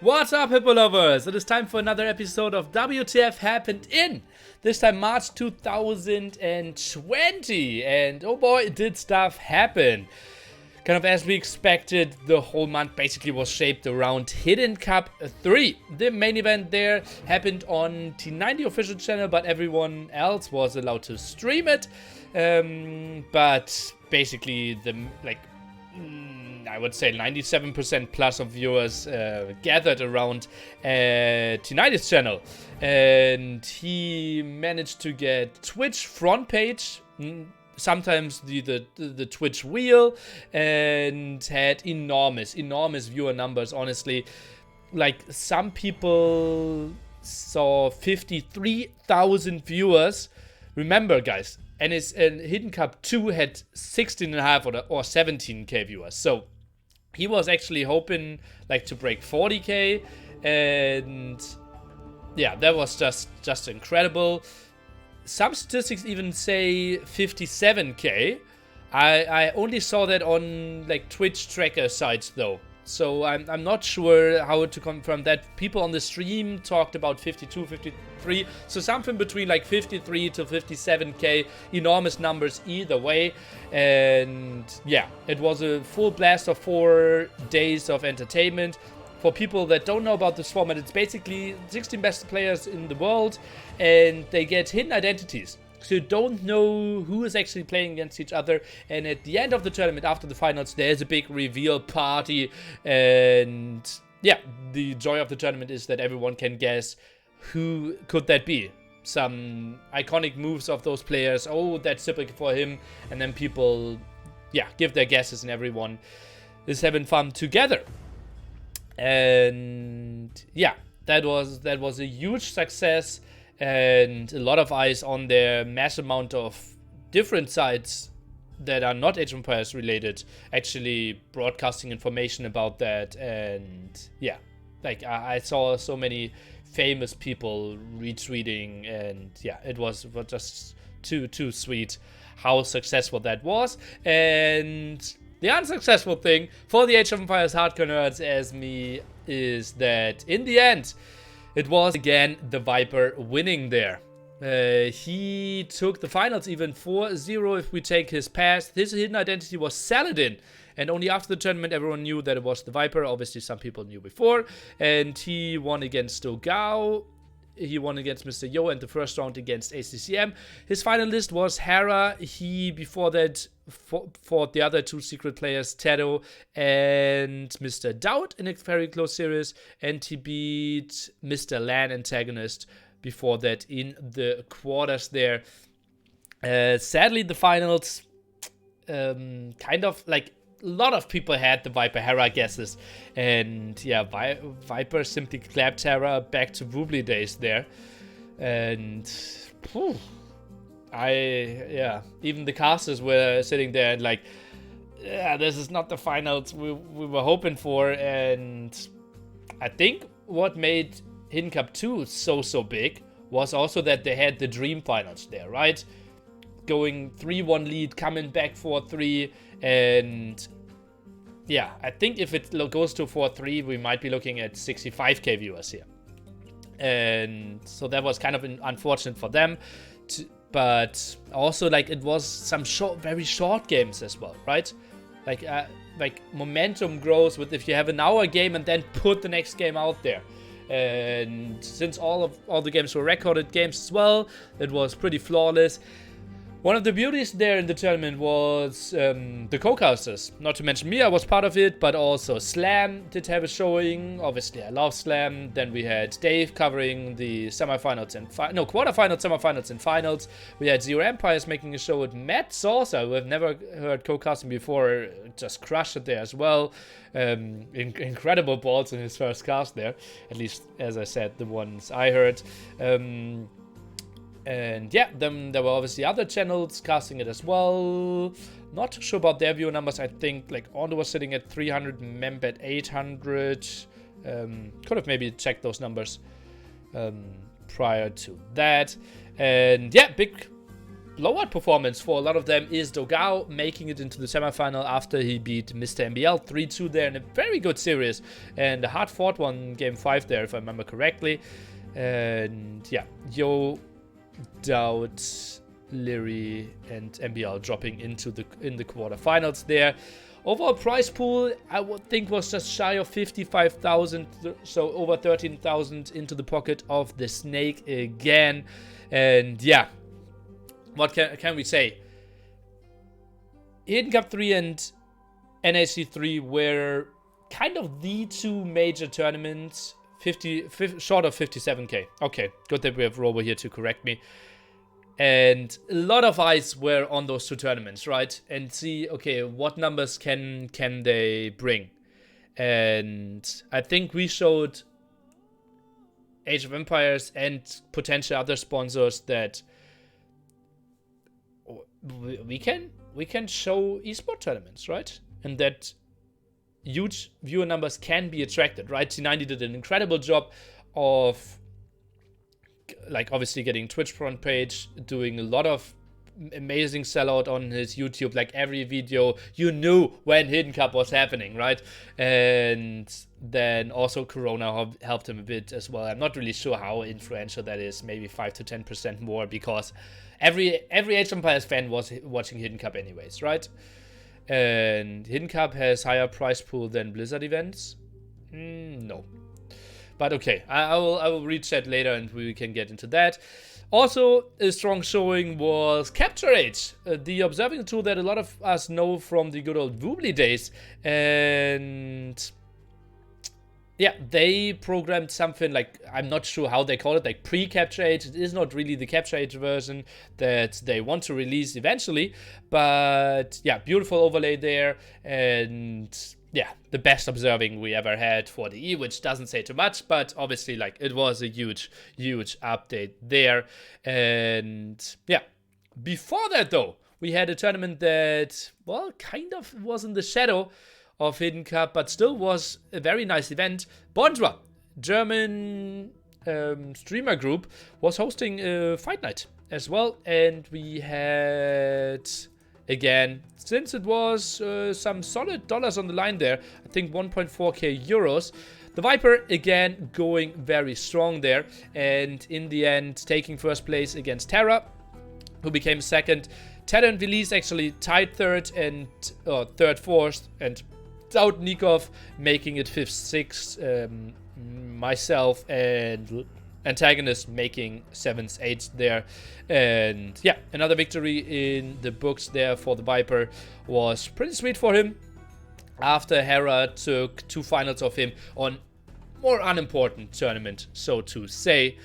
What's up, Hippo lovers? It is time for another episode of WTF Happened in. This time March 2020. And oh boy, did stuff happen. Kind of as we expected, the whole month basically was shaped around Hidden Cup 3. The main event there happened on T90 official channel, but everyone else was allowed to stream it. But basically, I would say 97% plus of viewers gathered around T90's channel. And he managed to get Twitch front page, sometimes the Twitch wheel, and had enormous viewer numbers, honestly. Like, some people saw 53,000 viewers. Remember, guys, and Hidden Cup 2 had 16.5 or 17k viewers. So he was actually hoping to break 40k, and yeah, that was just incredible. Some statistics even say 57k. I only saw that on Twitch tracker sites though. So I'm not sure how to confirm that. People on the stream talked about 52, 53. So something between 53 to 57k. Enormous numbers either way. And yeah, it was a full blast of 4 days of entertainment. For people that don't know about this format, it's basically 16 best players in the world, and they get hidden identities. So you don't know who is actually playing against each other. And at the end of the tournament, after the finals, there's a big reveal party. And yeah, the joy of the tournament is that everyone can guess who could that be. Some iconic moves of those players. Oh, that's typical for him. And then people, give their guesses, and everyone is having fun together. And yeah, that was a huge success. And a lot of eyes on their mass amount of different sites that are not Age of Empires related actually broadcasting information about that. And yeah, I saw so many famous people retweeting, and yeah, it was just too sweet how successful that was. And the unsuccessful thing for the Age of Empires hardcore nerds as me is that in the end, it was again the Viper winning there. He took the finals even 4-0 if we take his past. His hidden identity was Saladin. And only after the tournament everyone knew that it was the Viper. Obviously some people knew before. And he won against Dogao. He won against Mr. Yo, and the first round against ACCM. His finalist was Hera. He, before that, fought the other 2 secret players, Tedo and Mr. Doubt, in a very close series. And he beat Mr. Lan antagonist before that in the quarters there. Sadly, the finals, a lot of people had the Viper Hera guesses, and yeah, Viper simply clapped Hera back to Woobly days there, and even the casters were sitting there and this is not the finals we were hoping for. And I think what made Hidden Cup 2 so big was also that they had the Dream Finals there, right? Going 3-1 lead, coming back 4-3, and yeah, I think if it goes to 4-3, we might be looking at 65k viewers here. And so that was kind of unfortunate for them, but also it was some very short games as well, right? Momentum grows with if you have an hour game and then put the next game out there. And since all the games were recorded games as well, it was pretty flawless. One of the beauties there in the tournament was the co-casters. Not to mention me, I was part of it, but also Slam did have a showing. Obviously, I love Slam. Then we had Dave covering the semifinals and quarterfinals, semifinals, and finals. We had Zero Empires making a show with Matt Saucer, who I've never heard co-casting before, just crushed it there as well. Incredible balls in his first cast there, at least as I said, the ones I heard. And yeah, then there were obviously other channels casting it as well. Not too sure about their viewer numbers. I think Ondo was sitting at 300, Membet 800. Could have maybe checked those numbers prior to that. And yeah, big blowout performance for a lot of them is Dogao making it into the semifinal after he beat Mr. MBL 3-2 there in a very good series. And a hard-fought one, game 5 there, if I remember correctly. And yeah, Yo, Doubt, Leary, and MBL dropping into the quarterfinals there. Overall prize pool, I would think, was just shy of 55,000, so over 13,000 into the pocket of the Snake again. And yeah, what can we say? Hidden Cup 3 and NAC 3 were kind of the two major tournaments, short of 57k. Okay, good that we have Robo here to correct me. And a lot of eyes were on those two tournaments, right? And see, okay, what numbers can they bring? And I think we showed Age of Empires and potential other sponsors that we can show esports tournaments, right? And that huge viewer numbers can be attracted, right? T90 did an incredible job of, like, obviously getting Twitch front page, doing a lot of amazing sellout on his YouTube. Like, every video you knew when Hidden Cup was happening, right? And then also Corona helped him a bit as well. I'm not really sure how influential that is, maybe 5 to 10% more, because every Age of Empires fan was watching Hidden Cup anyways, right? And Hidden Cup has higher prize pool than Blizzard events? No. But okay, I will read chat later and we can get into that. Also, a strong showing was Capture Age, the observing tool that a lot of us know from the good old Woobly days. And yeah, they programmed something like, I'm not sure how they call it, like pre-Capture Age. It is not really the Capture Age version that they want to release eventually. But yeah, beautiful overlay there. And yeah, the best observing we ever had for the E, which doesn't say too much, but obviously, like, it was a huge update there. And yeah, before that though, we had a tournament that, well, kind of was in the shadow of Hidden Cup, but still was a very nice event. Bonjwa, German streamer group, was hosting a Fight Night as well, and we had, again, since it was some solid dollars on the line there, I think 1.4k euros, the Viper again going very strong there, and in the end taking first place against Terra, who became second. Terra and Velise actually tied third and third, fourth, and Daud Nikov making it 5th, 6th. Myself and Antagonist making 7th, 8th there. And yeah, another victory in the books there for the Viper. Was pretty sweet for him, after Hera took 2 finals of him on more unimportant tournament, so to say.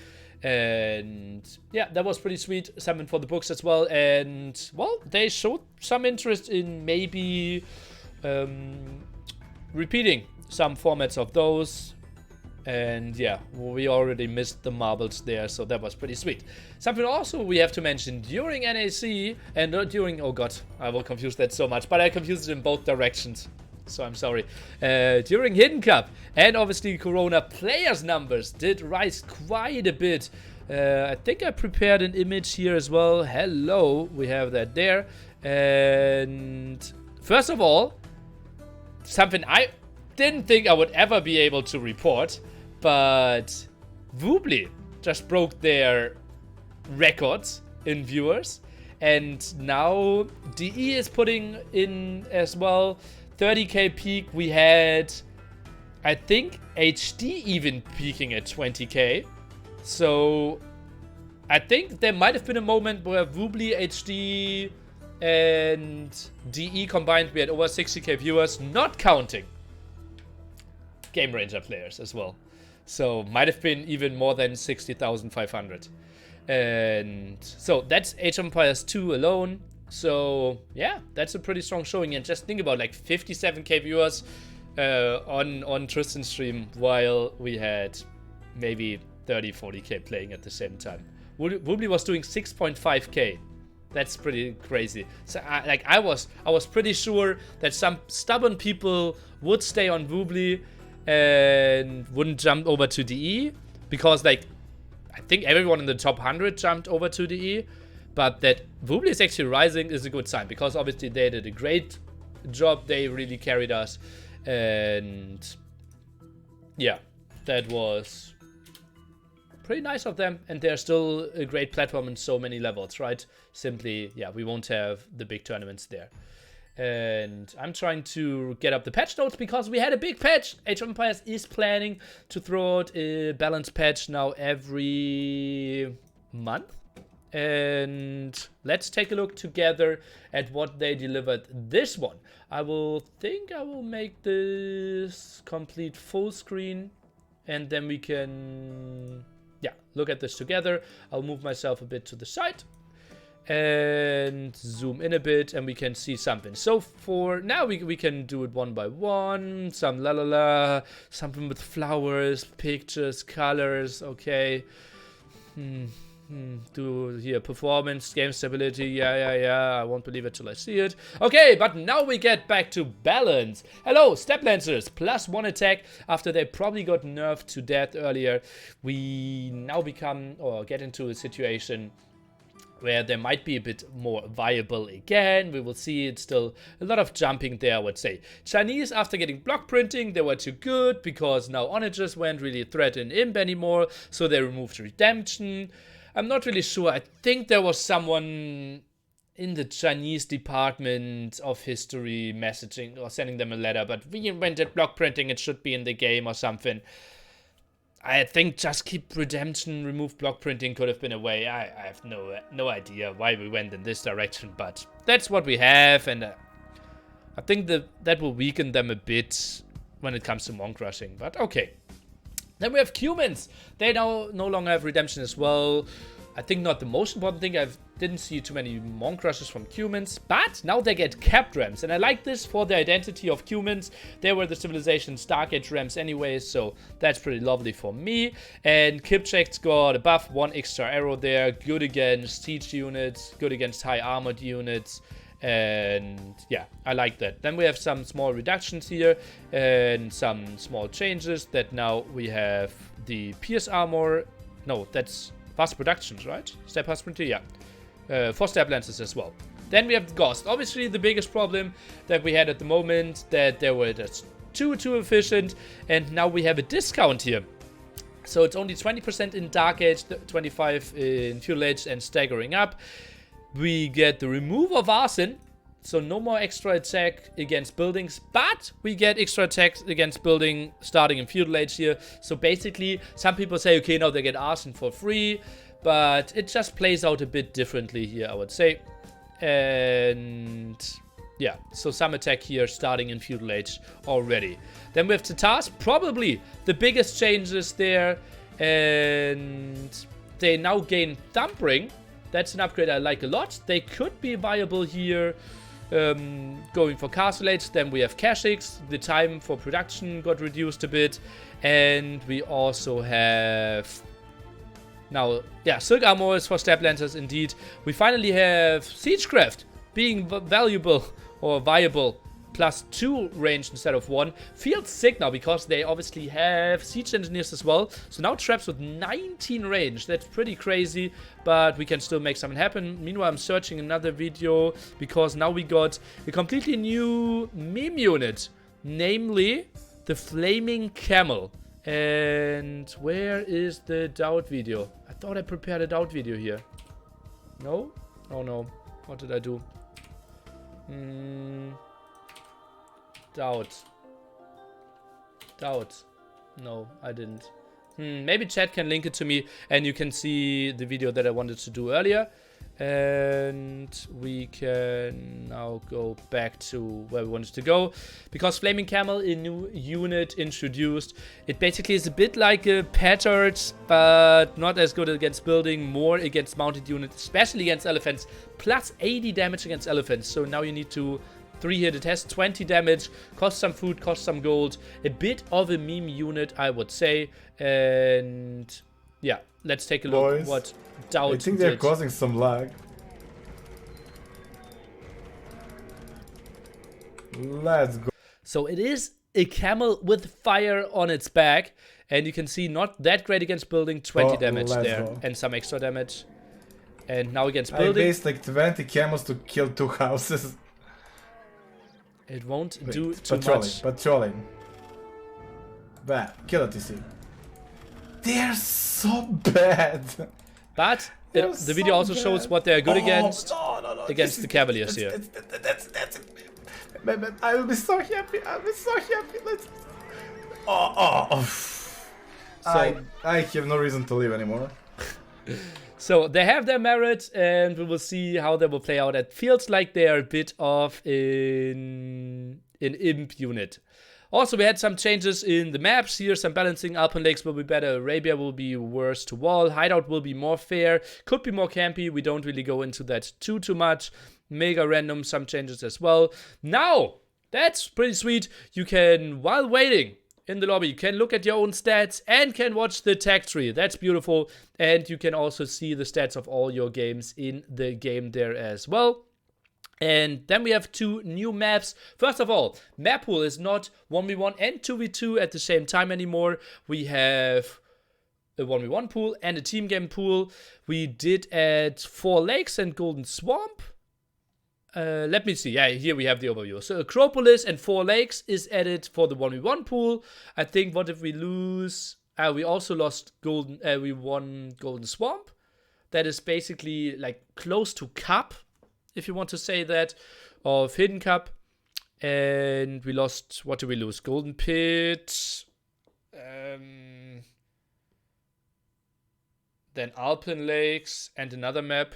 And yeah, that was pretty sweet. Something for the books as well. And well, they showed some interest in maybe repeating some formats of those. And yeah, we already missed the marbles there, so that was pretty sweet. Something also we have to mention during NAC and during, oh god, I will confuse that so much, but I confused it in both directions, so I'm sorry. During Hidden Cup and obviously Corona, players' numbers did rise quite a bit. I think I prepared an image here as well. Hello, we have that there. And first of all, something I didn't think I would ever be able to report, but Woobly just broke their records in viewers, and now DE is putting in as well 30k peak. We had, I think, HD even peaking at 20k. So I think there might have been a moment where Woobly, HD, and DE combined, we had over 60k viewers, not counting Game Ranger players as well. So might have been even more than 60,500. And so that's Age of Empires 2 alone. So yeah, that's a pretty strong showing. And just think about, like, 57k viewers on Tristan's stream, while we had maybe 30, 40k playing at the same time. Woobly was doing 6.5k. That's pretty crazy. So I was pretty sure that some stubborn people would stay on Woobly and wouldn't jump over to DE, because, like, I think everyone in the top 100 jumped over to DE, But that Woobly is actually rising is a good sign, because obviously they did a great job. They really carried us. And yeah, that was pretty nice of them. And they're still a great platform in so many levels, right? Simply, yeah, we won't have the big tournaments there. And I'm trying to get up the patch notes because we had a big patch. Age of Empires is planning to throw out a balanced patch now every month. And let's take a look together at what they delivered this one. I will make this complete full screen, and then we can, yeah, look at this together. I'll move myself a bit to the side and zoom in a bit, and we can see something. So for now, we can do it one by one. Some la la la, something with flowers, pictures, colors. Okay. Do here performance, game stability. Yeah. I won't believe it till I see it. Okay, but now we get back to balance. Hello, Step Lancers, +1 attack after they probably got nerfed to death earlier. We now become, or get into a situation where they might be a bit more viable again. We will see. It's still a lot of jumping there, I would say. Chinese, after getting block printing, they were too good because now onagers weren't really a threat in imp anymore, so they removed redemption. I'm not really sure. I think there was someone in the Chinese department of history messaging or sending them a letter, but we invented block printing, it should be in the game or something. I think just keep redemption, remove block printing could have been a way. I have no idea why we went in this direction, but that's what we have, and I think that will weaken them a bit when it comes to monk rushing, but okay. Then we have Cumans. They now no longer have redemption as well. I think not the most important thing. I didn't see too many monk rushes from Cumans, but now they get capped rams, and I like this for the identity of Cumans. They were the civilization's Dark Age rams anyway, so that's pretty lovely for me. And Kipchek's got a buff, 1 extra arrow there, good against siege units, good against high armored units. And yeah, I like that. Then we have some small reductions here and some small changes that now we have the Pierce armor. No, that's fast productions, right? Step fast printer, yeah. 4 step lances as well. Then we have the Ghost. Obviously, the biggest problem that we had at the moment, that they were just too efficient, and now we have a discount here. So it's only 20% in Dark Age, 25 in Feudal Age, and staggering up. We get the removal of Arson, so no more extra attack against buildings, but we get extra attacks against building starting in Feudal Age here. So basically, some people say, okay, now they get Arson for free, but it just plays out a bit differently here, I would say. And yeah, so some attack here starting in Feudal Age already. Then we have Tatars, probably the biggest changes there, and they now gain Thumbring. That's an upgrade I like a lot. They could be viable here going for Castle Age. Then we have Kashix. The time for production got reduced a bit. And we also have now, yeah, Silk Armor is for Step Lancers indeed. We finally have Siegecraft being valuable or viable. +2 range instead of 1. Feels sick now because they obviously have siege engineers as well. So now traps with 19 range. That's pretty crazy, but we can still make something happen. Meanwhile, I'm searching another video because now we got a completely new meme unit, namely the Flaming Camel. And where is the doubt video? I thought I prepared a doubt video here. No? Oh no. What did I do? Doubt. No, I didn't. Maybe chat can link it to me and you can see the video that I wanted to do earlier. And we can now go back to where we wanted to go. Because Flaming Camel, a new unit introduced. It basically is a bit like a Petard, but not as good against building, more against mounted units, especially against elephants. Plus 80 damage against elephants. So now you need to 3-hit, it has 20 damage, costs some food, costs some gold. A bit of a meme unit, I would say. And yeah, let's take a look at what Doubt I think they're causing some lag. Let's go. So it is a camel with fire on its back. And you can see not that great against building, 20 damage there. And some extra damage. And now against I building. based like 20 camos to kill 2 houses. It won't Wait, do too patrolling, much. patrolling. Bad. Kill a TC. They're so bad. But the video so also bad. shows what they're good against. No. Against the Cavaliers here. That's man, I will be so happy. I'll be so happy. Let's. Oh. So, I have no reason to live anymore. So they have their merit, and we will see how they will play out. It feels like they are a bit of an imp unit. Also, we had some changes in the maps here. Some balancing. Alpine Lakes will be better. Arabia will be worse to wall. Hideout will be more fair. Could be more campy. We don't really go into that too much. Mega random. Some changes as well. Now, that's pretty sweet. You can, while waiting in the lobby, you can look at your own stats and can watch the tag tree. That's beautiful. And you can also see the stats of all your games in the game there as well. And then we have 2 new maps. First of all, map pool is not 1v1 and 2v2 at the same time anymore. We have a 1v1 pool and a team game pool. We did add 4 lakes and Golden Swamp. Let me see. Yeah, here we have the overview. So Acropolis and 4 lakes is added for the 1v1 pool. I think, what did we lose? We also lost Golden. We won Golden Swamp. That is basically like close to Cup, if you want to say that, of Hidden Cup. And we lost, what did we lose? Golden Pit. Then Alpine Lakes and another map.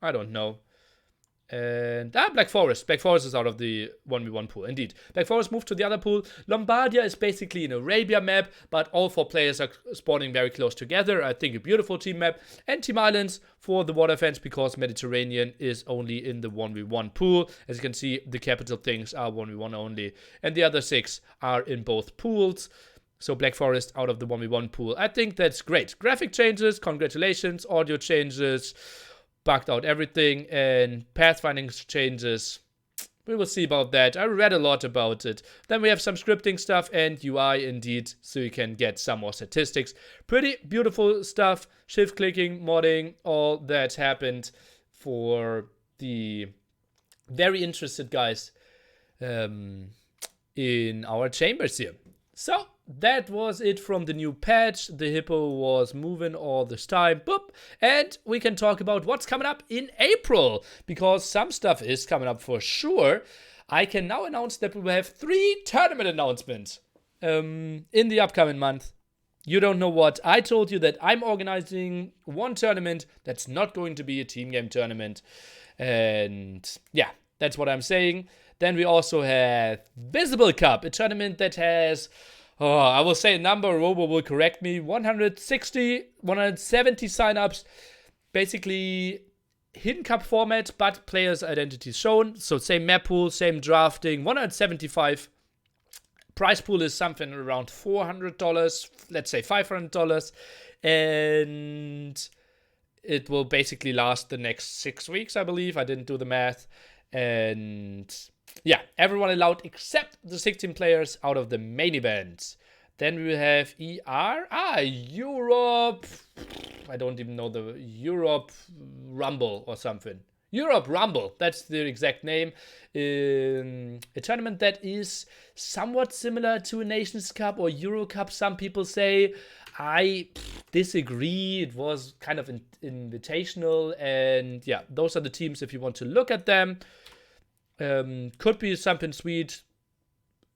I don't know. And Black Forest. Black Forest is out of the 1v1 pool. Indeed. Black Forest moved to the other pool. Lombardia is basically an Arabia map, but all 4 players are spawning very close together. I think a beautiful team map. And Team Islands for the water fans, because Mediterranean is only in the 1v1 pool. As you can see, the capital things are 1v1 only. And the other 6 are in both pools. So Black Forest out of the 1v1 pool. I think that's great. Graphic changes, congratulations. Audio changes. Bugged out everything, and pathfinding changes. We will see about that. I read a lot about it. Then we have some scripting stuff and UI indeed, so you can get some more statistics. Pretty beautiful stuff. Shift clicking, modding, all that happened for the very interested guys in our chambers here. So that was it from the new patch. The hippo was moving all this time. Boop. And we can talk about what's coming up in April, because some stuff is coming up for sure. I can now announce that we will have 3 tournament announcements in the upcoming month. You don't know what. I told you that I'm organizing 1 tournament that's not going to be a team game tournament. And yeah, that's what I'm saying. Then we also have Visible Cup, a tournament that has, I will say a number, Robo will correct me, 170 signups. Basically, Hidden Cup format, but players' identities shown. So same map pool, same drafting, 175. Price pool is something around $400, let's say $500. And it will basically last the next 6 weeks, I believe. I didn't do the math. And yeah, everyone allowed except the 16 players out of the main event. Then we will have Europe. I don't even know the Europe Rumble or something. Europe Rumble, that's the exact name. A tournament that is somewhat similar to a Nations Cup or Euro Cup, some people say. I disagree. It was kind of invitational. And yeah, those are the teams if you want to look at them. Could be something sweet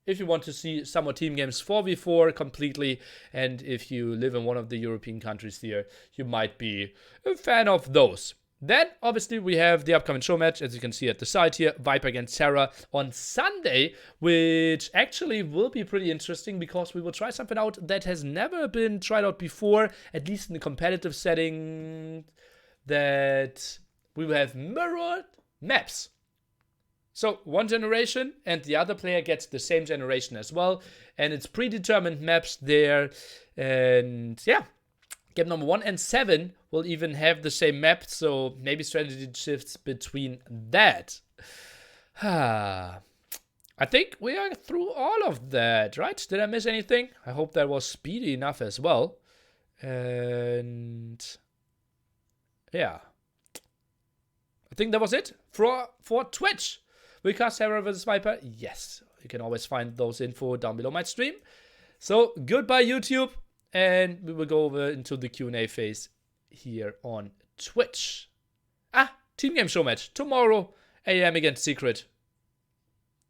if you want to see some more team games 4v4 completely, and if you live in one of the European countries here, you might be a fan of those. Then, obviously, we have the upcoming show match, as you can see at the side here, Viper against Terra on Sunday, which actually will be pretty interesting because we will try something out that has never been tried out before, at least in the competitive setting, that we will have mirrored maps. So, one generation, and the other player gets the same generation as well. And it's predetermined maps there. And yeah, game number 1 and 7 will even have the same map. So, maybe strategy shifts between that. I think we are through all of that, right? Did I miss anything? I hope that was speedy enough as well. And yeah. I think that was it for Twitch. Recast Terror vs Viper? Yes. You can always find those info down below my stream. So, goodbye YouTube. And we will go over into the Q&A phase here on Twitch. Team Game Show match. Tomorrow, AM against Secret.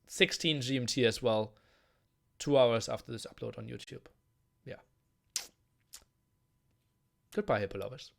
16 GMT as well. 2 hours after this upload on YouTube. Yeah. Goodbye, Hippo lovers.